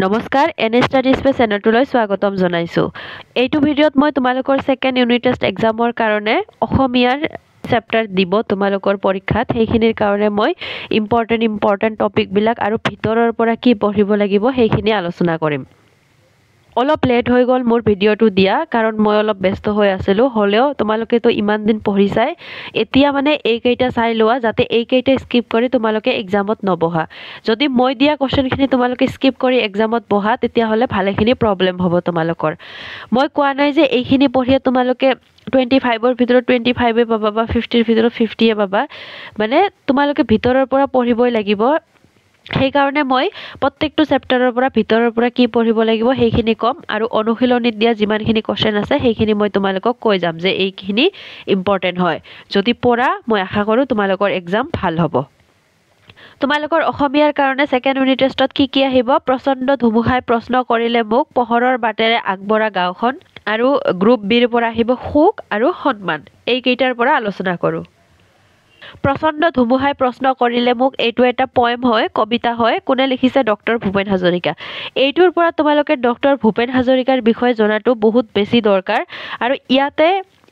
নমস্কাৰ N studies pay চেনেলটোলৈ স্বাগতম জনাইছোঁ। এইটো ভিডিঅ'ত মই তোমালোকৰ ছেকেণ্ড ইউনিট টেষ্ট এক্সামৰ কাৰণে অসমীয়াৰ চেপ্টাৰ দিব তোমালোকৰ পৰীক্ষাত সেইখিনিৰ কাৰণে মই ইম্পৰ্টেণ্ট টপিকবিলাক আৰু ভিতৰৰ পৰা কি পঢ়িব লাগিব সেইখিনি আলোচনা কৰিম। অলপ লেট হৈ গ'ল মোৰ ভিডিঅ'টো দিয়া কাৰণ মই অলপ ব্যস্ত হৈ আছিলোঁ, হ'লেও তোমালোকেতো ইমান দিন পঢ়িছাই, এতিয়া মানে এইকেইটা চাই লোৱা যাতে এইকেইটা স্কিপ কৰি তোমালোকে এক্সামত নবহা। যদি মই দিয়া কুৱেশ্যনখিনি তোমালোকে স্কিপ কৰি এক্সামত বহা তেতিয়াহ'লে ভালেখিনি প্ৰব্লেম হ'ব তোমালোকৰ। মই কোৱা নাই যে এইখিনি পঢ়িয়ে তোমালোকে 25ৰ ভিতৰত 25এ পাবা বা 50ৰ ভিতৰত 50এ পাবা, মানে তোমালোকে ভিতৰৰ পৰা পঢ়িবই লাগিব। সেইকাৰণে মই প্ৰত্যেকটো চেপ্টাৰৰ পৰা ভিতৰৰ পৰা কি পঢ়িব লাগিব সেইখিনি ক'ম আৰু অনুশীলনীত দিয়া যিমানখিনি কুৱেশ্যন আছে সেইখিনি মই তোমালোকক কৈ যাম যে এইখিনি ইম্পৰ্টেণ্ট হয়। যদি পঢ়া মই আশা কৰোঁ তোমালোকৰ এক্সাম ভাল হ'ব। তোমালোকৰ অসমীয়াৰ কাৰণে ছেকেণ্ড ইউনিট টেষ্টত কি আহিব? প্ৰচণ্ড ধুমুহাই প্ৰশ্ন কৰিলে মোক, পোহৰৰ বাটেৰে আগবঢ়া গাঁওখন, আৰু গ্ৰুপ বিৰ পৰা আহিব সুখ আৰু সন্মান। এইকেইটাৰ পৰা আলোচনা কৰোঁ। প্ৰচণ্ড ধুমুহাই প্ৰশ্ন কৰিলে মোক এইটো এটা পয়েম হয়, কবিতা হয়। কোনে লিখিছে? ডক্টৰ ভূপেন হাজৰিকা। এইটোৰ পৰা তোমালোকে ডক্টৰ ভূপেন হাজৰিকাৰ বিষয়ে জনাটো বহুত বেছি দৰকাৰ। আৰু ইয়াতে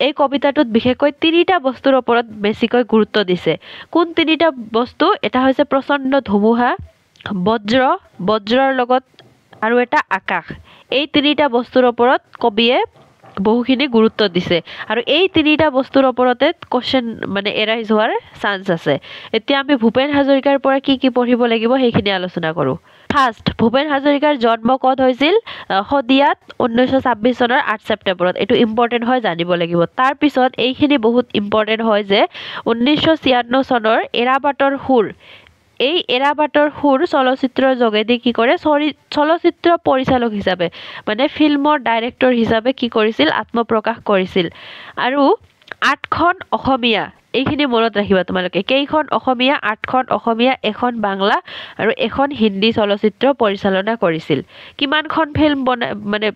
এই কবিতাটোত বিশেষকৈ তিনিটা বস্তুৰ ওপৰত বেছিকৈ গুৰুত্ব দিছে। কোন তিনিটা বস্তু? এটা হৈছে প্ৰচণ্ড ধুমুহা, বজ্ৰৰ লগত আৰু এটা আকাশ। এই তিনিটা বস্তুৰ ওপৰত কবিয়ে বহুখিনি গুৰুত্ব দিছে আৰু এই তিনিটা বস্তুৰ ওপৰতে কুৱেশ্যন মানে এৰাইজ হোৱাৰ চান্স আছে। এতিয়া আমি ভূপেন হাজৰিকাৰ পৰা কি পঢ়িব লাগিব সেইখিনি আলোচনা কৰোঁ। ফাৰ্ষ্ট, ভূপেন হাজৰিকাৰ জন্ম ক'ত হৈছিল? শদিয়াত 1926 চনৰ 8 ছেপ্টেম্বৰত। এইটো ইম্পৰ্টেণ্ট হয়, জানিব লাগিব। তাৰপিছত এইখিনি বহুত ইম্পৰ্টেণ্ট হয় যে 1956 চনৰ এৰাবাটৰ সুৰ, এই এৰাবাটৰ সুৰ চলচ্চিত্ৰৰ যোগেদি কি কৰে? চলচ্চিত্ৰ পৰিচালক হিচাপে মানে ফিল্মৰ ডাইৰেক্টৰ হিচাপে কি কৰিছিল? আত্মপ্ৰকাশ কৰিছিল। আৰু 8খন অসমীয়া, এইখিনি মনত ৰাখিবা তোমালোকে। কেইখন অসমীয়া? 8খন অসমীয়া, এখন বাংলা আৰু এখন হিন্দী চলচ্চিত্ৰ পৰিচালনা কৰিছিল। কিমানখন ফিল্ম মানে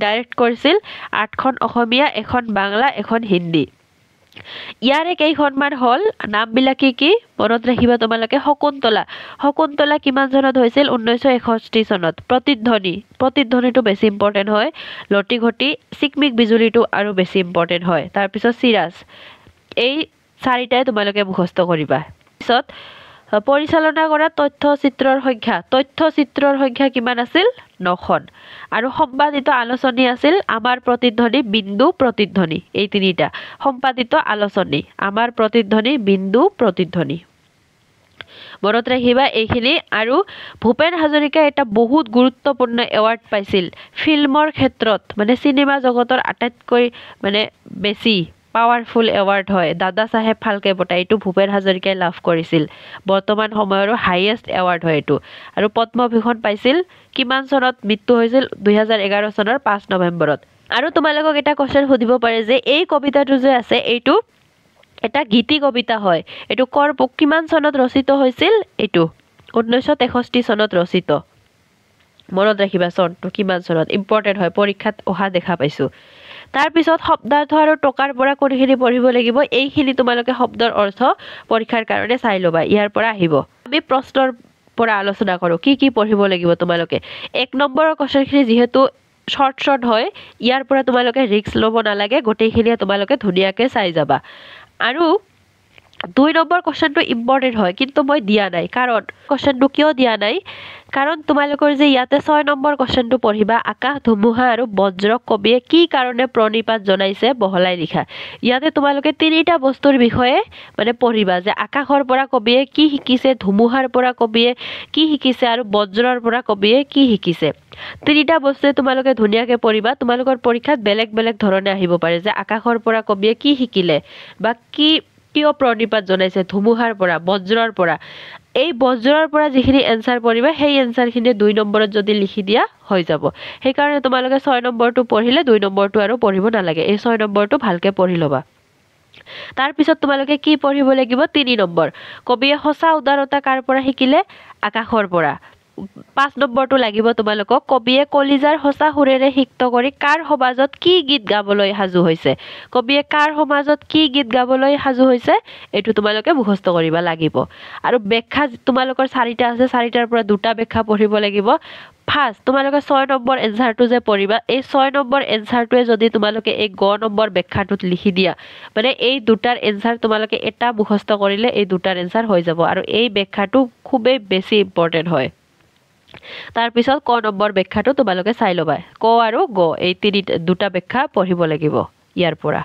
ডাইৰেক্ট কৰিছিল? 8খন অসমীয়া, এখন বাংলা, এখন হিন্দী। ইয়াৰে কেইখনমান হ'ল, নামবিলাক কি মনত ৰাখিবা তোমালোকে। শকুন্তলা কিমান চনত হৈছিল? 1961 চনত। প্ৰতিধ্বনিটো বেছি ইম্পৰ্টেণ্ট হয়। লটিঘটি, চিকমিক বিজুলীটো আৰু বেছি ইম্পৰ্টেণ্ট হয়। তাৰপিছত চিৰাজ। এই চাৰিটাই তোমালোকে মুখস্থ কৰিবা। পিছত পৰিচালনা কৰা তথ্যচিত্ৰৰ সংখ্যা কিমান আছিল? 9খন। আৰু সম্পাদিত আলোচনী আছিল আমাৰ প্ৰতিধ্বনি, বিন্দু, প্ৰতিধ্বনি। এই তিনিটা সম্পাদিত আলোচনী, আমাৰ প্ৰতিধ্বনি, বিন্দু, প্ৰতিধ্বনি। মনত ৰাখিবা এইখিনি। আৰু ভূপেন হাজৰিকাই এটা বহুত গুৰুত্বপূৰ্ণ এৱাৰ্ড পাইছিল ফিল্মৰ ক্ষেত্ৰত, মানে চিনেমা জগতৰ আটাইতকৈ মানে বেছি পাৱাৰফুল এৱাৰ্ড হয় দাদা চাহেব ফাল্কে বঁটা। এইটো ভূপেন হাজৰিকাই লাভ কৰিছিল। বৰ্তমান সময়ৰো হাইয়েষ্ট এৱাৰ্ড হয় এইটো। আৰু পদ্মভূষণ পাইছিল কিমান চনত? মৃত্যু হৈছিল 2011 চনৰ 5 নৱেম্বৰত। আৰু তোমালোকক এটা কুৱেশ্যন সুধিব পাৰে যে এই কবিতাটো যে আছে এইটো এটা গীতি কবিতা হয়। এইটো কিমান চনত ৰচিত হৈছিল? এইটো 1963 চনত ৰচিত। মনত ৰাখিবা চনটো কিমান চনত, ইম্পৰ্টেণ্ট হয়, পৰীক্ষাত অহা দেখা পাইছোঁ। তাৰপিছত শব্দাৰ্থ আৰু টকাৰ পৰা কোনখিনি পঢ়িব লাগিব? এইখিনি তোমালোকে শব্দৰ অৰ্থ পৰীক্ষাৰ কাৰণে চাই ল'বা, ইয়াৰ পৰা আহিব। আমি প্ৰশ্নৰ পৰা আলোচনা কৰোঁ কি পঢ়িব লাগিব তোমালোকে। 1 নম্বৰৰ কুৱেশ্যনখিনি যিহেতু শ্বৰ্ট হয়, ইয়াৰ পৰা তোমালোকে ৰিস্ক ল'ব নালাগে, গোটেইখিনিয়ে তোমালোকে ধুনীয়াকৈ চাই যাবা। আৰু 2 নম্বৰ কুৱেশ্যনটো ইম্পৰ্টেণ্ট হয়, কিন্তু মই দিয়া নাই। কাৰণ কুৱেশ্যনটো কিয় দিয়া নাই? কাৰণ তোমালোকৰ যে ইয়াতে 6 নম্বৰ কুৱেশ্যনটো পঢ়িবা, আকাশ, ধুমুহা আৰু বজ্ৰক কবিয়ে কি কাৰণে প্ৰণিপাত জনাইছে বহলাই লিখা। ইয়াতে তোমালোকে তিনিটা বস্তুৰ বিষয়ে মানে পঢ়িবা যে আকাশৰ পৰা কবিয়ে কি শিকিছে, ধুমুহাৰ পৰা কবিয়ে কি শিকিছে আৰু বজ্ৰৰ পৰা কবিয়ে কি শিকিছে। তিনিটা বস্তুৱে তোমালোকে ধুনীয়াকৈ পঢ়িবা। তোমালোকৰ পৰীক্ষাত বেলেগ ধৰণে আহিব পাৰে যে আকাশৰ পৰা কবিয়ে কি শিকিলে বা কিয় প্ৰণিপাত জনাইছে, ধুমুহাৰ পৰা, বজ্ৰৰ পৰা। এই বজ্ৰৰ পৰা যিখিনি এনচাৰ পঢ়িবা সেই এনচাৰখিনি 2 নম্বৰত যদি লিখি দিয়া হৈ যাব। সেইকাৰণে তোমালোকে 6 নম্বৰটো পঢ়িলে 2 নম্বৰটো আৰু পঢ়িব নালাগে। এই 6 নম্বৰটো ভালকৈ পঢ়ি ল'বা। তাৰপিছত তোমালোকে কি পঢ়িব লাগিব? 3 নম্বৰ, কবিয়ে সঁচা উদাৰতা কাৰ পৰা শিকিলে? আকাশৰ পৰা। 5 নম্বৰটো লাগিব তোমালোকক কবিয়ে কলিজাৰ সঁচা সুৰেৰে সিক্ত কৰি কাৰ সমাজত কি গীত গাবলৈ সাজু হৈছে কবিয়ে কাৰ সমাজত কি গীত গাবলৈ সাজু হৈছে এইটো তোমালোকে মুখস্থ কৰিব লাগিব আৰু ব্যাখ্যা তোমালোকৰ 4টা আছে 4টাৰ পৰা 2টা ব্যাখ্যা পঢ়িব লাগিব ফাৰ্ষ্ট তোমালোকে 6 নম্বৰ এনসাৰটো যে পঢ়িবা এই 6 নম্বৰ এনসাৰটোৱে যদি তোমালোকে এই গ নম্বৰ ব্যাখ্যাটোত লিখি দিয়া মানে এই দুটাৰ এনসাৰ তোমালোকে এটা মুখস্থ কৰিলে এই দুটাৰ এনসাৰ হৈ যাব আৰু এই ব্যাখ্যাটো খুবেই বেছি ইম্পৰ্টেন্ট হয় তাৰ পিছত ক নম্বৰ ব্যাখ্যাটো তোমালোকে চাই লবা ক আৰু গ এই দুটা ব্যাখ্যা পঢ়িব লাগিব ইয়াৰ পৰা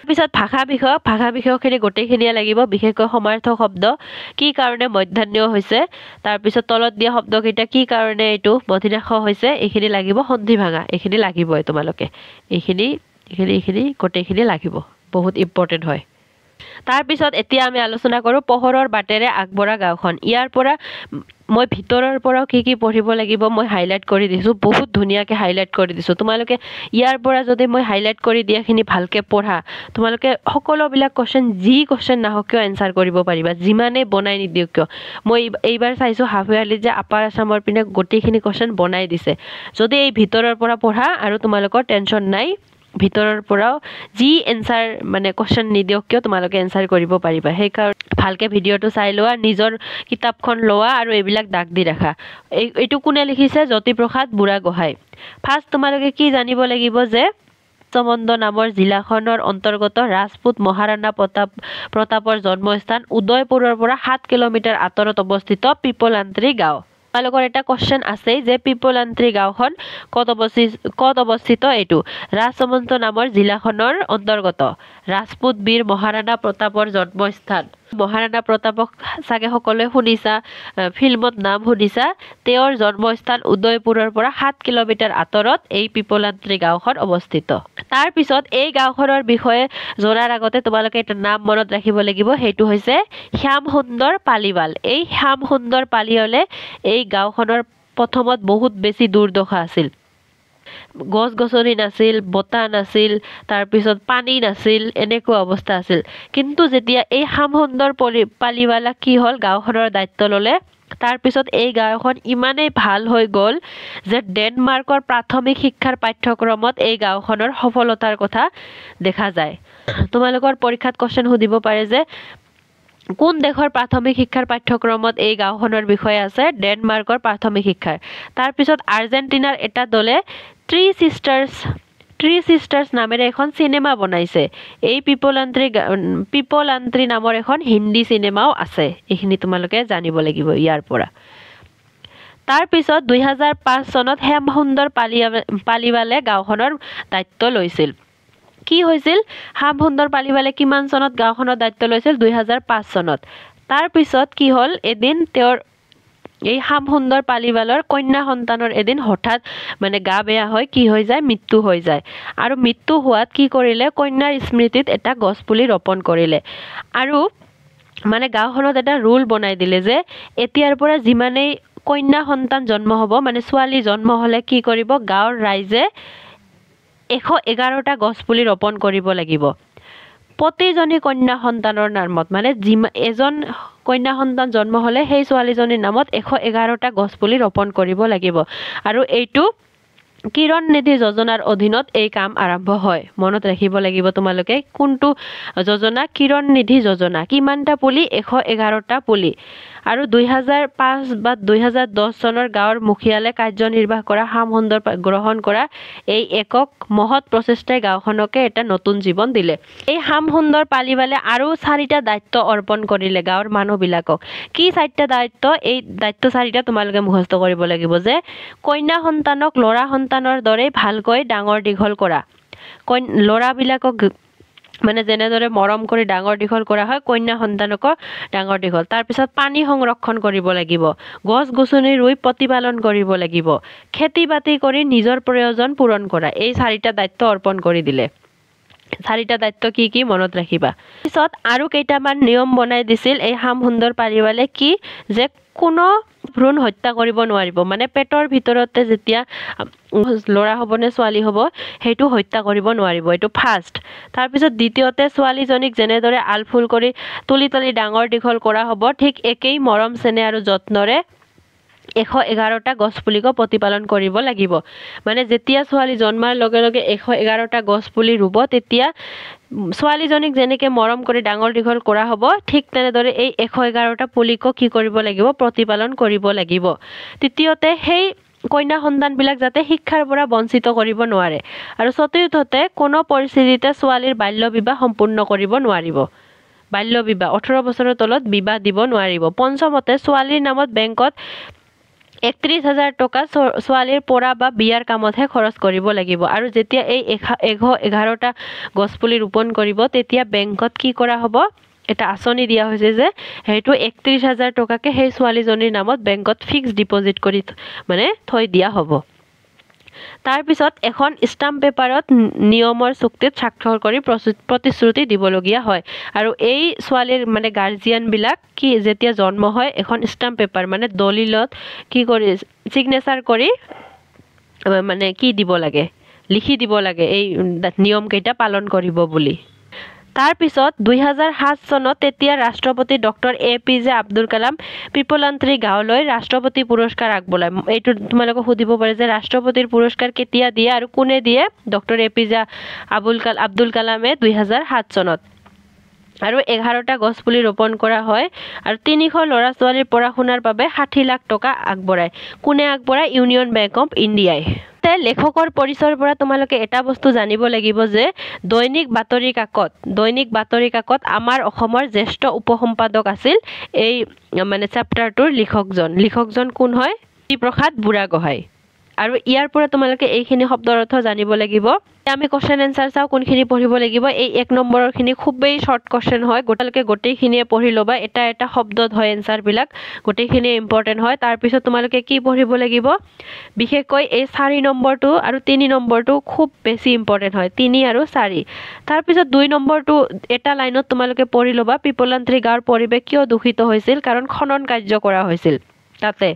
পিছত ভাষা বিষয়খিনি গোটেইখিনিয়ে লাগিব বিশেষকৈ সমাৰ্থক শব্দ কি কাৰণে মধ্যাহ্ন হৈছে তাৰ পিছত তলত দিয়া শব্দকেইটা কি কাৰণে এইটো মধিনাশ হৈছে এইখিনি লাগিব সন্ধি ভাঙা এইখিনি লাগিবই তোমালোকে এইখিনি গোটেইখিনি লাগিব বহুত ইম্পৰ্টেন্ট হয় তাৰ পিছত এতিয়া আমি আলোচনা কৰো পোহৰৰ বাটেৰে আগবঢ়া গাঁওখন ইয়াৰ পৰা মই ভিতৰৰ পৰা কি পঢ়িব লাগিব মই হাইলাইট কৰি দিছো বহুত ধুনিয়াকে হাইলাইট কৰি দিছো তোমালোকে ইয়াৰ পৰা যদি মই হাইলাইট কৰি দিয়াখিনি ভালকে পঢ়া তোমালোকে সকলোবিলাক কোশ্চেন যি কোশ্চেন নাহক কিয় এনসাৰ কৰিব পাৰিবা যিমানে বনাই নিদিওক কিয় মই এইবাৰ চাইছো হাফ ইয়াৰলি যে আপাৰ আসামৰ পিনে গোটেইখিনি কোশ্চেন বনাই দিছে যদি এই ভিতৰৰ পৰা পঢ়া আৰু তোমালোকৰ টেনচন নাই ভিতৰৰ পৰাও যি এনসাৰ মানে কোশ্চেন নিদিওক কিয় তোমালোকে এনসাৰ কৰিব পাৰিবা সেই কাৰণ ভালকে ভিডিওটো চাই লোৱা নিজৰ কিতাপখন লোৱা আৰু এইবিলাক দাগ দি ৰাখা এইটো কোনে লিখিছে জ্যোতিপ্ৰসাদ বুঢ়াগোহাঁই ফাৰ্ষ্ট তোমালোকে কি জানিব লাগিব যে ৰাজমন্দ নামৰ জিলাখনৰ অন্তৰ্গত ৰাজপুত মহাৰাণা প্ৰতাপৰ জন্মস্থান উদয়পুৰৰ পৰা 7 কিলোমিটাৰ আঁতৰত অৱস্থিত পিপলান্ত্ৰী গাঁও তোমালোকৰ এটা কোশ্চেন আছে যে পিপলান্ত্ৰী গাঁওখন কত অৱস্থিত এইটো ৰাজমন্দ নামৰ জিলাখনৰ অন্তৰ্গত ৰাজপুত বীৰ মহাৰাণা প্ৰতাপৰ জন্মস্থান মহাৰাণা প্ৰতাপক সাগে সকলোৱে শুনিছা ফিল্মত নাম শুনিছা তেওঁৰ জন্মস্থান উদয়পুৰৰ পৰা 7 কিলোমিটাৰ আঁতৰত এই পিপলান্ত্ৰী গাঁওখন অৱস্থিত তাৰ পিছত এই গাঁওখনৰ বিষয়ে জনাৰ আগতে তোমালোকে এটা নাম মনত ৰাখিব লাগিব হেতু হৈছে শ্যাম সুন্দৰ পালিৱাল এই শ্যাম সুন্দৰ পালিৱালে এই গাঁওখনৰ প্ৰথমত বহুত বেছি দুৰ্দশা আছিল গছ গছনি নাছিল বতাহ নাছিল তাৰ পিছত পানী নাছিল এনেকুৱা অৱস্থা আছিল কিন্তু যেতিয়া এই শ্যাম সুন্দৰ পালিৱালা কি হল গাঁওখনৰ দায়িত্ব ললে তাৰ পিছত এই গাঁওখন ইমানেই ভাল হৈ গল যে ডেনমাৰ্কৰ প্ৰাথমিক শিক্ষাৰ পাঠ্যক্ৰমত এই গাঁওখনৰ সফলতাৰ কথা দেখা যায় তোমালোকৰ পৰীক্ষাত কোশ্চেন সুধিব পাৰে যে কোন দেশৰ প্ৰাথমিক শিক্ষাৰ পাঠ্যক্ৰমত এই গাঁওখনৰ বিষয়ে আছে ডেনমাৰ্কৰ প্ৰাথমিক শিক্ষাৰ তাৰ পিছত আৰ্জেন্টিনাৰ এটা দলে থ্ৰী সিস্টাৰ্স নামেৰে এখন সিনেমা বনাইছে এই পিপলান্ত্ৰী নামৰ এখন হিন্দী সিনেমাও আছে এইখিনি তোমালোকে জানিব লাগিব ইয়াৰ পৰা তাৰ পিছত 2005 চনত শ্যাম সুন্দৰ পালিৱালে গাঁওখনৰ দায়িত্ব লৈছিল কি হৈছিল শ্যাম সুন্দৰ পালিৱালে কিমান চনত গাঁওখনৰ দায়িত্ব লৈছিল 2005 চনত তাৰ পিছত কি হল এদিন তেওঁৰ এই শ্যাম সুন্দৰ পালিৱালৰ কন্যা সন্তানৰ এদিন হঠাৎ মানে গা বেয়া হয় কি হৈ যায় মৃত্যু হৈ যায় আৰু মৃত্যু হোৱাত কি কৰিলে কন্যাৰ স্মৃতিত এটা গছ পুলি ৰোপণ কৰিলে আৰু মানে গাঁওখনত এটা ৰুল বনাই দিলে যে এতিয়াৰ পৰা যিমানেই কন্যা সন্তান জন্ম হ'ব মানে ছোৱালী জন্ম হলে কি কৰিব গাঁৱৰ ৰাইজে 111টা গছ পুলি ৰোপণ কৰিব লাগিব প্ৰতিজনী কন্যা সন্তানৰ নামত মানে এজন কন্যা সন্তান জন্ম হলে সেই ছোৱালীজনীৰ নামত 111টা গছ পুলি ৰোপণ কৰিব লাগিব আৰু এইটো কিৰণ নিধি যোজনাৰ অধীনত এই কাম আৰম্ভ হয় মনত ৰাখিব লাগিব তোমালোকে কোনটো যোজনা কিৰণ নিধি যোজনা কিমানটা পুলি 111টা পুলি আৰু 2005 বা 2010 চনৰ গাঁৱৰ মুখিয়ালে কাৰ্যনিৰ্বাহ কৰা শ্যাম সুন্দৰ গ্ৰহণ কৰা এই একক মহৎ প্ৰচেষ্টাই গাঁওখনকে এটা নতুন জীৱন দিলে এই শ্যাম সুন্দৰ পালিৱালে আৰু 4টা দায়িত্ব অৰ্পণ কৰিলে গাঁৱৰ মানুহবিলাকক কি 4টা দায়িত্ব এই দায়িত্ব 4টা তোমালোকে মুখস্থ কৰিব লাগিব যে কন্যা সন্তানক ল'ৰা সন্তানৰ দৰে ভালকৈ ডাঙৰ দীঘল কৰা ল'ৰাবিলাকক মানে যেনেদৰে মৰম কৰি ডাঙৰ দীঘল কৰা হয় কন্যা সন্তানক ডাঙৰ দীঘল তাৰ পিছত পানী সংৰক্ষণ কৰিব লাগিব গছ গছনি ৰুই প্ৰতিপালন কৰিব লাগিব খেতি বাতি কৰি নিজৰ প্ৰয়োজন পূৰণ কৰা এই 4টা দায়িত্ব অৰ্পণ কৰি দিলে 4টা দায়িত্ব কি মনত ৰাখিবা পিছত আৰু কেইটামান নিয়ম বনাই দিছিল এই শ্যাম সুন্দৰ পালিৱালে কি যে কোনো ভ্ৰূণ হত্যা কৰিব নোৱাৰিব মানে পেটৰ ভিতৰতে যেতিয়া ল'ৰা হ'ব নে ছোৱালী হ'ব হেতু হত্যা কৰিব নোৱাৰিব এটো ফাৰ্ষ্ট তাৰ পিছত দ্বিতীয়তে ছোৱালীজনীক যেনেদৰে আলফুল কৰি তুলি ডাঙৰ দীঘল কৰা হ'ব ঠিক একেই মৰম চেনেহ আৰু যত্নৰে 111টা গছপুলিক প্ৰতিপালন কৰিব লাগিব মানে যেতিয়া ছোৱালী জন্মাৰ লগে লগে 111টা গছপুলি ৰুব তেতিয়া ছোৱালীজনীক যেনেকৈ মৰম কৰি ডাঙৰ দীঘল কৰা হ'ব ঠিক তেনেদৰে এই 111টা পুলিক কি কৰিব লাগিব প্ৰতিপালন কৰিব লাগিব তৃতীয়তে সেই কন্যা সন্তানবিলাক যাতে শিক্ষাৰ পৰা বঞ্চিত কৰিব নোৱাৰে আৰু চতুৰ্থতে কোনো পৰিস্থিতিতে ছোৱালীৰ বাল্য বিবাহ সম্পূৰ্ণ কৰিব নোৱাৰিব বাল্য বিবাহ 18 বছৰৰ তলত বিবাহ দিব নোৱাৰিব পঞ্চমতে ছোৱালীৰ নামত বেংকত 31,000 টকা ছোৱালীৰ পৰা বা বিয়াৰ কামতহে খৰচ কৰিব লাগিব আৰু যেতিয়া এই 111টা গছপুলি ৰোপণ কৰিব তেতিয়া বেংকত কি কৰা হ'ব এটা আঁচনি দিয়া হৈছে যে সেইটো 31,000 টকাকে সেই ছোৱালীজনীৰ নামত বেংকত ফিক্স ডিপজিট কৰি মানে থৈ দিয়া হ'ব তাৰ পিছত এখন ষ্টাম্প পেপাৰত নিয়মৰ চুক্তিত স্বাক্ষৰ কৰি প্ৰতিশ্ৰুতি দিবলগীয়া হয় আৰু এই ছোৱালীৰ মানে গাৰ্জিয়ানবিলাক কি যেতিয়া জন্ম হয় এখন ষ্টাম্প পেপাৰ মানে দলিলত কি কৰি সিগনেচাৰ কৰি মানে কি দিব লাগে লিখি দিব লাগে এই নিয়ম কেইটা পালন কৰিব বুলি তাৰ পিছত 2007 চনত তেতিয়া ৰাষ্ট্ৰপতি ডক্টৰ APJ আব্দুল কালাম পিপলান্ত্ৰী গাঁৱলৈ ৰাষ্ট্ৰপতি পুৰস্কাৰ আগবঢ়ায় এইটো তোমালোকে সুধিব পাৰে যে ৰাষ্ট্ৰপতিৰ পুৰস্কাৰ কেতিয়া দিয়ে আৰু কোনে দিয়ে ডক্টৰ APJ আব্দুল কালামে 2007 চনত আৰু 11টা গছপুলি ৰোপণ কৰা হয় আৰু 300 ল'ৰা ছোৱালীৰ পঢ়া শুনাৰ বাবে 60 লাখ টকা আগবঢ়ায় কোনে আগবঢ়ায় ইউনিয়ন বেংক অফ ইণ্ডিয়াই লেখকৰ পৰিচয়ৰ পৰা তোমালোকে এটা বস্তু জানিব লাগিব যে দৈনিক বাতৰি কাকত আমাৰ অসমৰ জ্যেষ্ঠ উপসম্পাদক আছিল এই মানে চেপ্টাৰটোৰ লিখকজন কোন হয় শ্ৰীপ্ৰসাদ বুঢ়াগোহাঁই আৰু ইয়াৰ পৰা তোমালোকে এইখিনি শব্দৰ অৰ্থ জানিব লাগিব আমি কোশ্চেন এনসাৰ চাও কোনখিনি পঢ়িব লাগিব এই 1 নম্বৰৰ খিনি খুবেই শৰ্ট কোশ্চেন হয় গোটেইখিনিয়ে পঢ়ি লবা এটা শব্দত হয় এনসাৰ বিলাক গোটেইখিনি ইম্পৰ্টেন্ট হয় তাৰ পিছত তোমালোকে কি পঢ়িব লাগিব বিশেষকৈ এই 4 নম্বৰটো আৰু 3 নম্বৰটো খুব বেছি ইম্পৰ্টেন্ট হয় 3 আৰু 4 তাৰ পিছত 2 নম্বৰটো এটা লাইনত তোমালোকে পঢ়ি লবা পিপলান্ত্ৰী গাঁৱৰ পৰিৱেশ কিয় দূষিত হৈছিল কাৰণ খনন কাৰ্য কৰা হৈছিল তাতে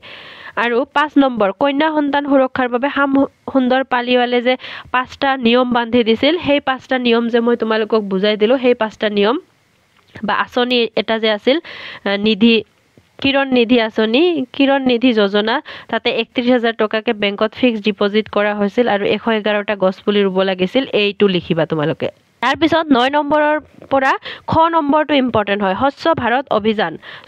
আৰু 5 নম্বৰ কন্যা সন্তান সুৰক্ষাৰ বাবে হাম সুন্দৰ পালিৱালে যে 5টা নিয়ম বান্ধি দিছিল সেই 5টা নিয়ম যে মই তোমালোকক বুজাই দিলো সেই 5টা নিয়ম বা আঁচনি এটা যে আছিল কিৰণ নিধি যোজনা তাতে 31,000 টকাকে বেংকত ফিক্স ডিপজিট কৰা হৈছিল আৰু 111টা গছপুলি ৰুব লাগিছিল এইটো লিখিবা তোমালোকে তাৰ পিছত 9 নম্বৰৰ পৰা খ নম্বৰটো ইম্পৰ্টেন্ট হয়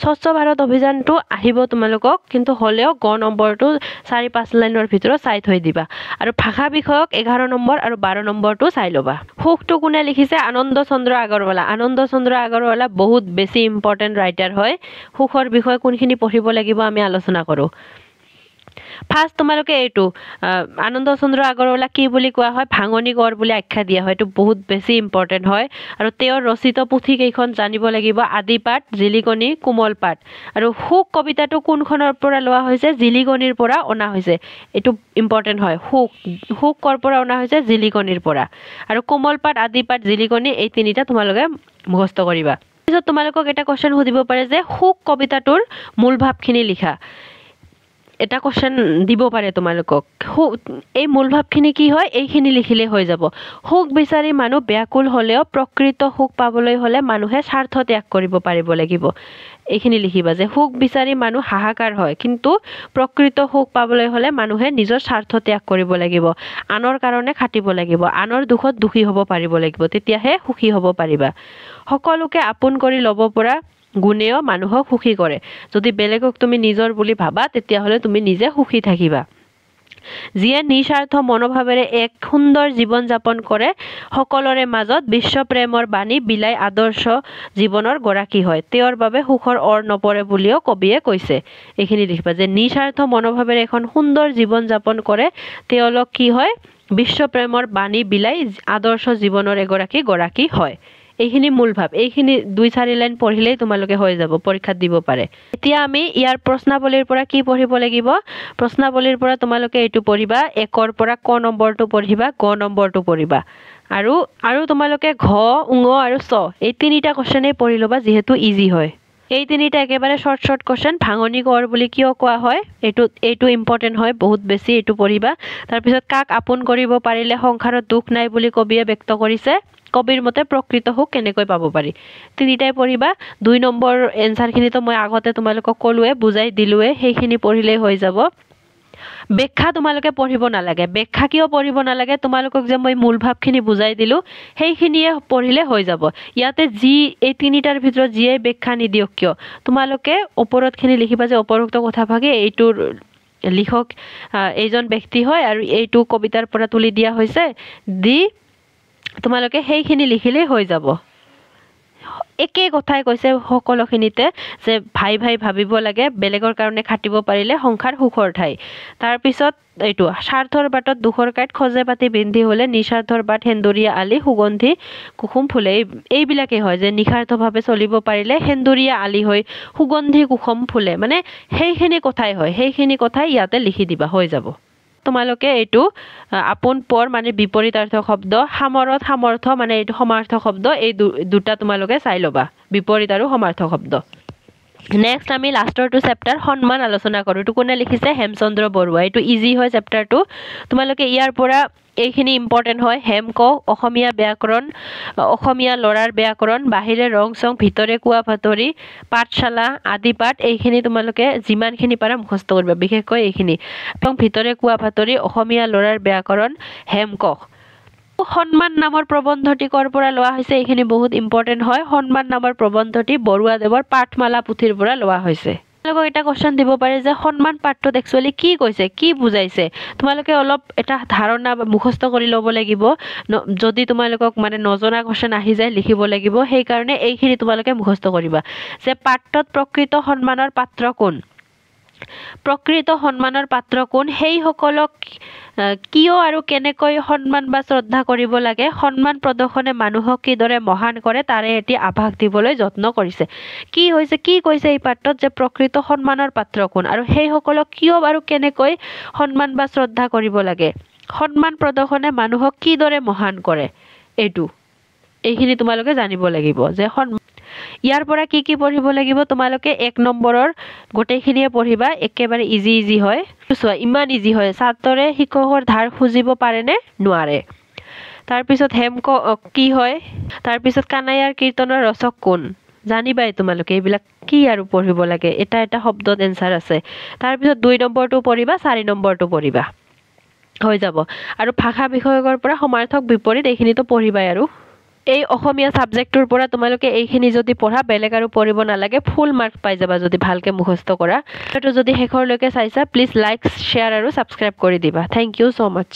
স্বচ্ছ ভাৰত অভিযানটো আহিব তোমালোকক কিন্তু হলেও গ নম্বৰটো 4-5 লাইনৰ ভিতৰত চাই থৈ দিবা আৰু ভাষা বিষয়ক 11 নম্বৰ আৰু 12 নম্বৰটো চাই লবা সুখটো কোনে লিখিছে আনন্দ চন্দ্ৰ আগৰৱালা বহুত বেছি ইম্পৰ্টেন্ট ৰাইটাৰ হয় সুখৰ বিষয় কোনখিনি পঢ়িব লাগিব আমি আলোচনা কৰো ফাৰ্স্ট তোমালোকে এইটো আনন্দ চন্দ্ৰ আগৰৱালা কি বুলি কোৱা হয় ভাঙনি গড় বুলি আখ্যা দিয়া হয় এটো বহুত বেছি ইম্পৰ্টেন্ট হয় আৰু তেওঁৰ ৰচিত পুথি কেইখন জানিব লাগিব আদিপাঠ জিলিকনি কোমল পাঠ আৰু হুক কবিতাটো কোনখনৰ পৰা লোৱা হৈছে জিলিকনিৰ পৰা অনা হৈছে এটো ইম্পৰ্টেন্ট হয় হুক কৰ পৰা অনা হৈছে জিলিকনিৰ পৰা আৰু কোমল পাঠ আদিপাঠ জিলিকনি এই তিনিটা তোমালোকে মুখস্থ কৰিবা পিছত তোমালোকক এটা কোশ্চেন সুধিব পাৰে যে হুক কবিতাটোৰ মূল ভাৱখিনি লিখা এটা কোশ্চেন দিব পাৰে তোমালোকক এই মূল ভাৱখিনি কি হয় এইখিনি লিখিলে হৈ যাব হুক বিচাৰি মানুহ ব্যাকুল হলেও প্ৰকৃত হুক পাবলৈ হলে মানুহে স্বাৰ্থ ত্যাগ কৰিব পাৰিব লাগিব এইখিনি লিখিবা যে হুক বিচাৰি মানুহ হাহাকাৰ হয় কিন্তু প্ৰকৃত হুক পাবলৈ হলে মানুহে নিজৰ স্বাৰ্থ ত্যাগ কৰিব লাগিব আনৰ কাৰণে খাটিব লাগিব আনৰ দুখত দুখী হ'ব পাৰিব লাগিব তেতিয়াহে সুখী হ'ব পাৰিবা সকলোকে আপোন কৰি ল'ব পৰা গুণেও মানুহক সুখী কৰে যদি বেলেগক তুমি নিজৰ বুলি ভাবা তেতিয়া হলে তুমি নিজে সুখী থাকিবা যিয়ে নিস্বাৰ্থ মনোভাৱেৰে এক সুন্দৰ জীৱন যাপন কৰে সকলোৰে মাজত বিশ্ব প্ৰেমৰ বাণী বিলাই আদৰ্শ জীৱনৰ গৰাকী হয় তেওঁৰ বাবে সুখৰ অৰ নপৰে বুলিও কবিয়ে কৈছে এইখিনি লিখিবা যে নিস্বাৰ্থ মনোভাৱেৰে এখন সুন্দৰ জীৱন যাপন কৰে তেওঁলোক কি হয় বিশ্ব প্ৰেমৰ বাণী বিলাই আদৰ্শ জীৱনৰ গৰাকী হয় এইখিনি মূল ভাৱ এইখিনি 2-4 লাইন পঢ়িলেই তোমালোকে হৈ যাব পৰীক্ষাত দিব পাৰে এতিয়া আমি ইয়াৰ প্ৰশ্নাৱলীৰ পৰা কি পঢ়িব লাগিব প্ৰশ্নাৱলীৰ পৰা তোমালোকে এইটো পঢ়িবা 1ৰ পৰা ক নম্বৰটো পঢ়িবা গ নম্বৰটো পঢ়িবা আৰু তোমালোকে ঘ ঙ আৰু চ এই তিনিটা কোশ্চেনেই পঢ়ি লবা যিহেতু ইজি হয় এই তিনিটা একেবাৰে শৰ্ট কোৱেশ্চন ভাঙনি কৰ বুলি কিয় কোৱা হয় এইটো ইম্পৰ্টেণ্ট হয় বহুত বেছি এইটো পঢ়িবা তাৰপিছত কাক আপোন কৰিব পাৰিলে সংসাৰত দুখ নাই বুলি কবিয়ে ব্যক্ত কৰিছে কবিৰ মতে প্ৰকৃত সুখ কেনেকৈ পাব পাৰি তিনিটাই পঢ়িবা 2 নম্বৰ এনসাৰখিনিতো মই আগতে তোমালোকক ক'লোৱে বুজাই দিলোৱে সেইখিনি পঢ়িলেই হৈ যাব ব্যাখ্যা তোমালোকে পঢ়িব নালাগে ব্যাখ্যা কিয় পঢ়িব নালাগে তোমালোকক যে মই মূল ভাৱখিনি বুজাই দিলো সেইখিনিয়ে পঢ়িলে হৈ যাব ইয়াতে যি এই তিনিটাৰ ভিতৰত যিয়ে ব্যাখ্যা নিদিয়ক কিয় তোমালোকে ওপৰতখিনি লিখিবা যে উপৰোক্ত কথাভাগে এইটোৰ লিখক এইজন ব্যক্তি হয় আৰু এইটো কবিতাৰ পৰা তুলি দিয়া হৈছে দি তোমালোকে সেইখিনি লিখিলেই হৈ যাব একে কথাই কৈছে সকলোখিনিতে যে ভাই ভাবিব লাগে বেলেগৰ কাৰণে খাটিব পাৰিলে সংসাৰ সুখৰ ঠাই তাৰ পিছত এইটো স্বাৰ্থৰ বাটত দুখৰ কাইট খজে পাতি বিন্ধি হলে নিস্বাৰ্থৰ বাট সেন্দুৰীয়া আলি সুগন্ধি কুসুম ফুলে এইবিলাকে হয় যে নিস্বাৰ্থভাৱে চলিব পাৰিলে সেন্দুৰীয়া আলি হৈ সুগন্ধি কুসুম ফুলে মানে সেইখিনি কথাই হয় সেইখিনি কথাই ইয়াতে লিখি দিবা হৈ যাব তোমালোকে এইটো আপোন পৰ মানে বিপৰীতাৰ্থ শব্দ সামৰত সামৰ্থ মানে এইটো সমাৰ্থক শব্দ এই দুটা তোমালোকে চাই লবা বিপৰীত আৰু সমাৰ্থক শব্দ নেক্সট আমি লাষ্টৰটো চেপ্টাৰ সন্মান আলোচনা কৰো এইটো কোনে লিখিছে হেমচন্দ্ৰ বৰুৱা এইটো ইজি হয় চেপ্টাৰটো তোমালোকে ইয়াৰ পৰা এইখিনি ইম্পৰ্টেণ্ট হয় হেম ক অসমীয়া ব্যাকৰণ অসমীয়া লৰাৰ ব্যাকৰণ বাহিৰে ৰং চং ভিতৰে কোৱা ভাতৰি পাঠশালা আদি পাঠ এইখিনি তোমালোকে যিমানখিনি পাৰা মুখস্থ কৰিবা বিশেষকৈ এইখিনি এবং ভিতৰে কোৱা ভাতৰি অসমীয়া লৰাৰ ব্যাকৰণ হেম ক সন্মান নামৰ প্ৰবন্ধটি কৰ পৰা লোৱা হৈছে এইখিনি বহুত ইম্পৰ্টেণ্ট হয় সন্মান নামৰ প্ৰবন্ধটি বৰুৱাদেৱৰ পাঠমালা পুথিৰ পৰা লোৱা হৈছে তোমালোকক এটা কোৱেশ্চন দিব পাৰে যে সন্মান পাঠটোত একচুৱেলি কি কৈছে কি বুজাইছে তোমালোকে অলপ এটা ধাৰণা মুখস্থ কৰি ল'ব লাগিব যদি তোমালোকক মানে নজনা কোৱেশ্চন আহি যায় লিখিব লাগিব সেই কাৰণে এইখিনি তোমালোকে মুখস্থ কৰিবা যে পাঠটোত প্ৰকৃত সন্মানৰ পাত্ৰ কোন প্ৰকৃত সন্মানৰ পাত্ৰ কোন সেই সকলক কিয় আৰু কেনেকৈ সন্মান বা শ্ৰদ্ধা কৰিব লাগে সন্মান প্ৰদৰ্শনে মানুহক কিদৰে মহান কৰে তাৰে এটি আভাস দিবলৈ যত্ন কৰিছে কি হৈছে কি কৈছে এই পাঠত যে প্ৰকৃত সন্মানৰ পাত্ৰ কোন আৰু সেই সকলক কিয় আৰু কেনেকৈ সন্মান বা শ্ৰদ্ধা কৰিব লাগে সন্মান প্ৰদৰ্শনে মানুহক কিদৰে মহান কৰে এইখিনি তোমালোকে জানিব লাগিব যে ইয়াৰ পৰা কি পঢ়িব লাগিব তোমালোকে 1 নম্বৰৰ গোটেইখিনিয়ে পঢ়িবা একেবাৰে ইজি হয় চোৱা ইমান ইজি হয় ছাত্ৰৰে শিক্ষকৰ ধাৰ খুজিব পাৰে নে নোৱাৰে তাৰ পিছত হেম কি হয় তাৰ পিছত কানায়াৰ কীৰ্তনৰ ৰচক কোন জানিবাই তোমালোকে এইবিলাক কি আৰু পঢ়িব লাগে এটা শব্দত এনসাৰ আছে তাৰ পিছত 2 নম্বৰটো পঢ়িবা 4 নম্বৰটো পঢ়িবা হৈ যাব আৰু ভাষা বিষয়কৰ পৰা সমাৰ্থক বিপৰীত এইখিনিতো পঢ়িবাই আৰু এই অসমীয়া সাবজেক্টৰ পৰা তোমালোকে এইখিনি যদি পঢ়া বেলেগ আৰু পঢ়িব নালাগে ফুল মাৰ্ক পাই যাবা যদি ভালকে মুখস্থ কৰা এটো যদি শেষৰলৈকে চাইছা প্লিজ লাইক শেয়াৰ আৰু সাবস্ক্ৰাইব কৰি দিবা থ্যাংক ইউ সো মাচ